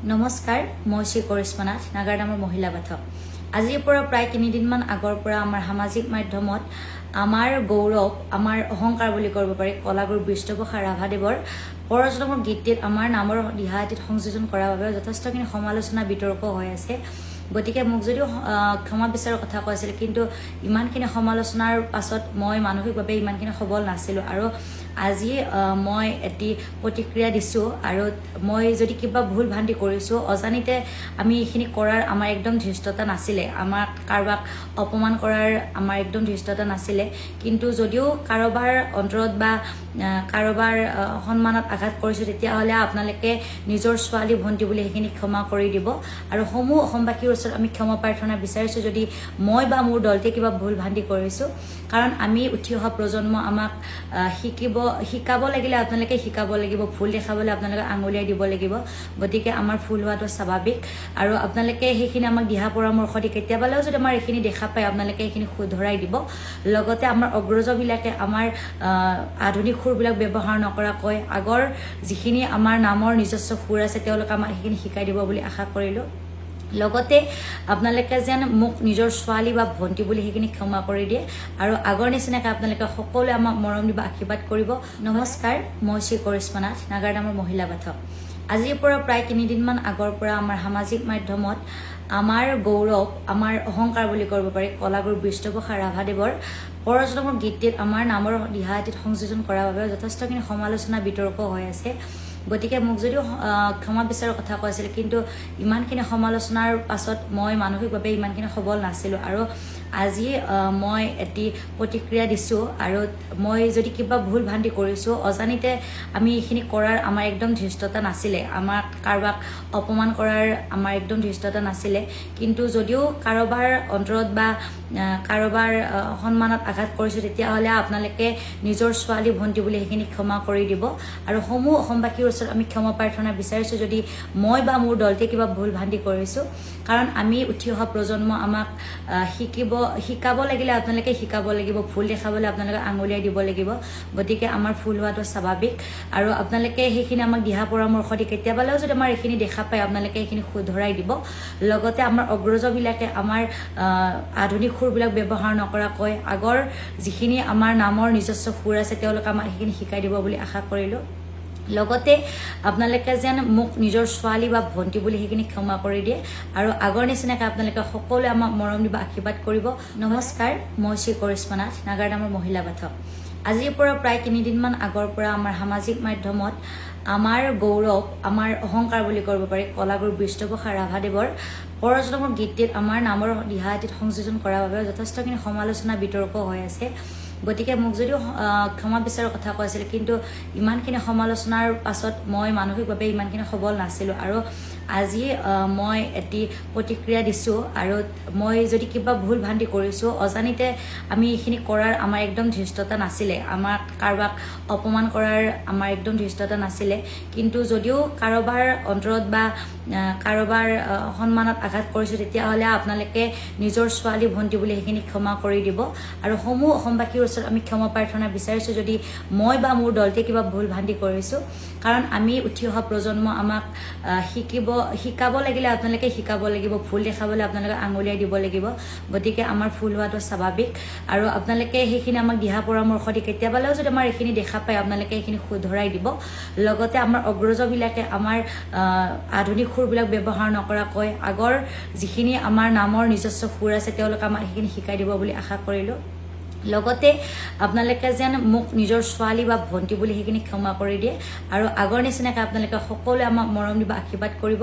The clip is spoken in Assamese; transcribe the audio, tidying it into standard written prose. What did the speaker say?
নমস্কাৰ মই শ্ৰী কৰিশ্মা নাথ নাগাৰদামৰ মহিলা পাঠক আজিৰ পৰা প্ৰায় 3 দিনমান আগৰ পৰা আমাৰ সামাজিক মাধ্যমত আমাৰ গৌৰৱ আমাৰ অহংকাৰ বুলি কৰিব পাৰি কলাগুৰু বিষ্ণুপ্ৰসাদ ৰাভাদেৱৰ পৰজনমৰ গীতটিত আমাৰ নামৰ দিহাটিত সংযোজন কৰাৰ বাবে যথেষ্টখিনি সমালোচনা বিতৰ্ক হৈ আছে গতিকে মোক যদিও ক্ষমা বিচাৰৰ কথা কৈছিল কিন্তু ইমানখিনি সমালোচনাৰ পাছত মই মানসিকভাৱে ইমানখিনি সবল নাছিলো আৰু আজি মই এটি প্ৰতিক্ৰিয়া দিছো আৰু মই যদি কিবা ভুল ভ্ৰান্তি কৰিছো অজানিতে আমি এইখিনি কৰাৰ আমাৰ একদম ধৃষ্টতা নাছিলে আমাৰ কাৰবাক অপমান কৰাৰ আমাৰ একদম ধৃষ্টতা নাছিলে কিন্তু যদিও কাৰোবাৰ অন্তৰত বা কাৰোবাৰ সন্মানত আঘাত কৰিছো তেতিয়া হলে আপোনালোকে নিজৰ ছোৱালী ভন্টি বুলি এইখিনি ক্ষমা কৰি দিব আৰু সমূহ অসমবাসীৰ ওচৰত আমি ক্ষমা প্ৰাৰ্থনা বিচাৰিছো যদি মই বা মোৰ দলতে কিবা ভুল ভ্ৰান্তি কৰিছো কাৰণ আমি উঠি অহা প্ৰজন্ম আমাক শিকাব লাগিলে আপোনালোকে শিকাব লাগিব ভুল দেখাবলৈ আপোনালোকে আঙুলিয়াই দিব লাগিব গতিকে আমাৰ ভুল হোৱাটো স্বাভাৱিক আৰু আপোনালোকে সেইখিনি আমাক দিহা পৰামৰ্শ দি কেতিয়াবালেও যদি আমাৰ এইখিনি দেখা পায় আপোনালোকে এইখিনি শুধৰাই দিব লগতে আমাৰ অগ্ৰজবিলাকে আমাৰ আধুনিক সুৰবিলাক ব্যৱহাৰ নকৰাকৈ আগৰ যিখিনি আমাৰ নামৰ নিজস্ব সুৰ আছে তেওঁলোকে আমাক সেইখিনি শিকাই দিব বুলি আশা কৰিলো লগতে আপোনালোকে যেন মোক নিজৰ ছোৱালী বা ভন্টি বুলি সেইখিনি ক্ষমা কৰি দিয়ে আৰু আগৰ নিচিনাকৈ আপোনালোকে সকলোৱে আমাক মৰম দিব আশীৰ্বাদ কৰিব নমস্কাৰ মই শ্ৰী কৰিশ্মা নাথ নাগাৰদামৰ মহিলা পাঠক আজিৰ পৰা প্ৰায় 3 দিনমান আগৰ পৰা আমাৰ সামাজিক মাধ্যমত আমাৰ গৌৰৱ আমাৰ অহংকাৰ বুলি কৰিব পাৰি কলাগুৰু বিষ্ণুপ্ৰসাদ ৰাভাদেৱৰ পৰজনমৰ গীতটিত আমাৰ নামৰ দিহাটিত সংযোজন কৰাৰ বাবে যথেষ্টখিনি সমালোচনা বিতৰ্ক হৈ আছে গতিকে মোক যদিও ক্ষমা বিচাৰৰ কথা কৈছিল কিন্তু ইমানখিনি সমালোচনাৰ পাছত মই মানসিকভাৱে ইমানখিনি সবল নাছিলো আৰু আজি মই এটি প্ৰতিক্ৰিয়া দিছো আৰু মই যদি কিবা ভুল ভ্ৰান্তি কৰিছো অজানিতে আমি এইখিনি কৰাৰ আমাৰ একদম ধৃষ্টতা নাছিলে আমাৰ কাৰবাক অপমান কৰাৰ আমাৰ একদম ধৃষ্টতা নাছিলে কিন্তু যদিও কাৰোবাৰ অন্তৰত বা কাৰোবাৰ সন্মানত আঘাত কৰিছো তেতিয়া হলে আপোনালোকে নিজৰ ছোৱালী ভন্টি বুলি সেইখিনি ক্ষমা কৰি দিব আৰু সমূহ অসমবাসীৰ ওচৰত আমি ক্ষমা প্ৰাৰ্থনা বিচাৰিছো যদি মই বা মোৰ দলতে কিবা ভুল ভ্ৰান্তি কৰিছো কাৰণ আমি উঠি অহা প্ৰজন্ম আমাক শিকাব লাগিলে আপোনালোকে শিকাব লাগিব ভুল দেখাবলৈ আপোনালোকে আঙুলিয়াই দিব লাগিব গতিকে আমাৰ ভুল হোৱাটো স্বাভাৱিক আৰু আপোনালোকে সেইখিনি আমাক দিহা পৰামৰ্শ দি কেতিয়াবালেও যদি আমাৰ এইখিনি দেখা পায় আপোনালোকে এইখিনি শুধৰাই দিব লগতে আমাৰ অগ্ৰজবিলাকে আমাৰ আধুনিক সুৰবিলাক ব্যৱহাৰ নকৰাকৈ আগৰ যিখিনি আমাৰ নামৰ নিজস্ব সুৰ আছে তেওঁলোকে আমাক সেইখিনি শিকাই দিব বুলি আশা কৰিলো লগতে আপোনালোকে যেন মোক নিজৰ ছোৱালী বা ভন্টি বুলি সেইখিনি ক্ষমা কৰি দিয়ে আৰু আগৰ নিচিনাকৈ আপোনালোকে সকলোৱে আমাক মৰম দিব আশীৰ্বাদ কৰিব নমস্কাৰ মই শ্ৰী কৰিশ্মা নাথ নাগাৰদামৰ মহিলা পাঠক আজিৰ পৰা প্ৰায় 3 দিনমান আগৰ পৰা আমাৰ সামাজিক মাধ্যমত আমাৰ গৌৰৱ আমাৰ অহংকাৰ বুলি কৰিব পাৰি কলাগুৰু বিষ্ণুপ্ৰসাদ ৰাভাদেৱৰ পৰজনমৰ গীতটিত আমাৰ নামৰ দিহাটিত সংযোজন কৰাৰ বাবে যথেষ্টখিনি সমালোচনা বিতৰ্ক হৈ আছে গতিকে মোক যদিও ক্ষমা বিচাৰৰ কথা কৈছিল কিন্তু ইমানখিনি সমালোচনাৰ পাছত মই মানসিকভাৱে ইমানখিনি সবল নাছিলো আৰু আজি মই এটি প্ৰতিক্ৰিয়া দিছো আৰু মই যদি কিবা ভুল ভ্ৰান্তি কৰিছো অজানিতে আমি এইখিনি কৰাৰ আমাৰ একদম ধৃষ্টতা নাছিলে আমাৰ কাৰবাক অপমান কৰাৰ আমাৰ একদম ধৃষ্টতা নাছিলে কিন্তু যদিও কাৰোবাৰ অন্তৰত বা কাৰোবাৰ সন্মানত আঘাত কৰিছো তেতিয়া হলে আপোনালোকে নিজৰ ছোৱালী ভন্টি বুলি সেইখিনি ক্ষমা কৰি দিব আৰু সমূহ অসমবাসীৰ ওচৰত আমি ক্ষমা প্ৰাৰ্থনা বিচাৰিছো যদি মই বা মোৰ দলতে কিবা ভুল ভ্ৰান্তি কৰিছো কাৰণ আমি উঠি অহা প্ৰজন্ম আমাক শিকাব লাগিলে আপোনালোকে শিকাব লাগিব ভুল দেখাবলৈ আপোনালোকে আঙুলিয়াই দিব লাগিব গতিকে আমাৰ ভুল হোৱাটো স্বাভাৱিক আৰু আপোনালোকে সেইখিনি আমাক দিহা পৰামৰ্শ দি কেতিয়াবালেও যদি আমাৰ এইখিনি দেখা পায় আপোনালোকে এইখিনি শুধৰাই দিব লগতে আমাৰ অগ্ৰজবিলাকে আমাৰ আধুনিক সুৰবিলাক ব্যৱহাৰ নকৰাকৈ আগৰ যিখিনি আমাৰ নামৰ নিজস্ব সুৰ আছে তেওঁলোকে আমাক সেইখিনি শিকাই দিব বুলি আশা কৰিলো লগতে আপোনালোকে যেন মোক নিজৰ ছোৱালী বা ভন্টি বুলি সেইখিনি ক্ষমা কৰি দিয়ে আৰু আগৰ নিচিনাকৈ আপোনালোকে সকলোৱে আমাক মৰম দিব আশীৰ্বাদ কৰিব